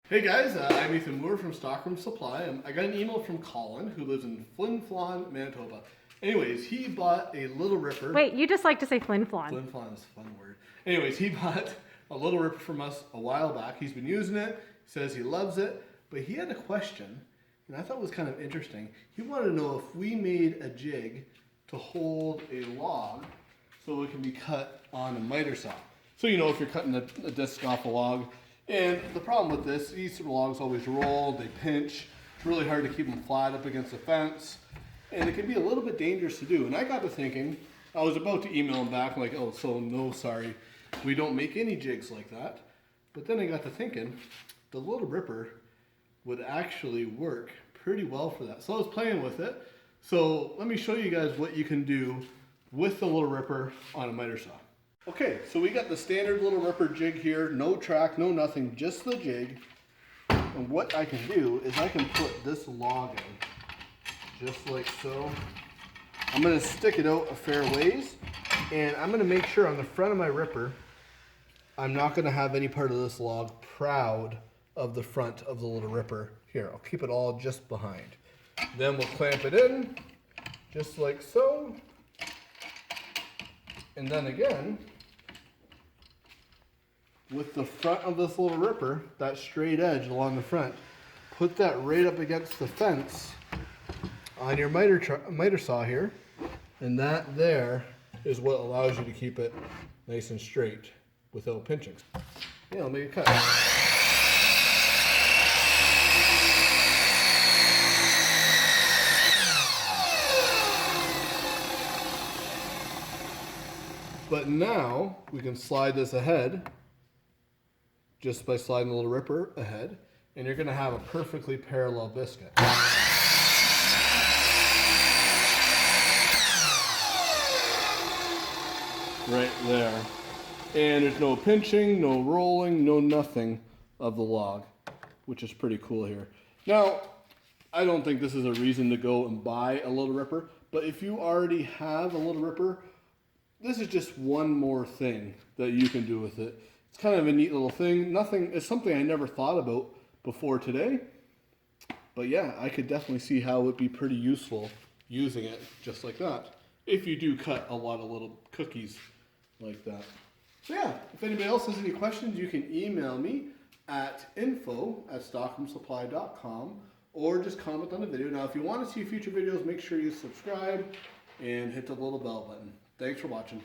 Hey guys, I'm Ethan Moore from Stockroom Supply. I got an email from Colin, who lives in Flin Flon, Manitoba. Anyways, he bought a Little Ripper. Wait, you just like to say Flin Flon. Flin Flon is a fun word. Anyways, he bought a Little Ripper from us a while back. He's been using it, says he loves it, but he had a question, and I thought it was kind of interesting. He wanted to know if we made a jig to hold a log so it can be cut on a miter saw. So you know if you're cutting a disc off a log, and the problem with this, these logs always roll, they pinch. It's really hard to keep them flat up against the fence. And it can be a little bit dangerous to do. And I got to thinking, I was about to email him back, like, oh, so no, sorry, we don't make any jigs like that. But then I got to thinking, the Little Ripper would actually work pretty well for that. So I was playing with it. So let me show you guys what you can do with the Little Ripper on a miter saw. Okay, so we got the standard Little Ripper jig here, no track, no nothing, just the jig. And what I can do is I can put this log in, just like so. I'm gonna stick it out a fair ways, and I'm gonna make sure on the front of my ripper, I'm not gonna have any part of this log proud of the front of the Little Ripper. Here, I'll keep it all just behind. Then we'll clamp it in, just like so. And then again, with the front of this Little Ripper, that straight edge along the front, put that right up against the fence on your miter saw here, and that there is what allows you to keep it nice and straight without pinching. Yeah, I'll make a cut. But now we can slide this ahead just by sliding the Little Ripper ahead, and you're gonna have a perfectly parallel biscuit. Right there. And there's no pinching, no rolling, no nothing of the log, which is pretty cool here. Now, I don't think this is a reason to go and buy a Little Ripper, but if you already have a Little Ripper, this is just one more thing that you can do with it. It's kind of a neat little thing. It's something I never thought about before today. But yeah, I could definitely see how it would be pretty useful using it just like that. If you do cut a lot of little cookies like that. So yeah, if anybody else has any questions, you can email me at info@stockroomsupply.com or just comment on the video. Now, if you want to see future videos, make sure you subscribe and hit the little bell button. Thanks for watching.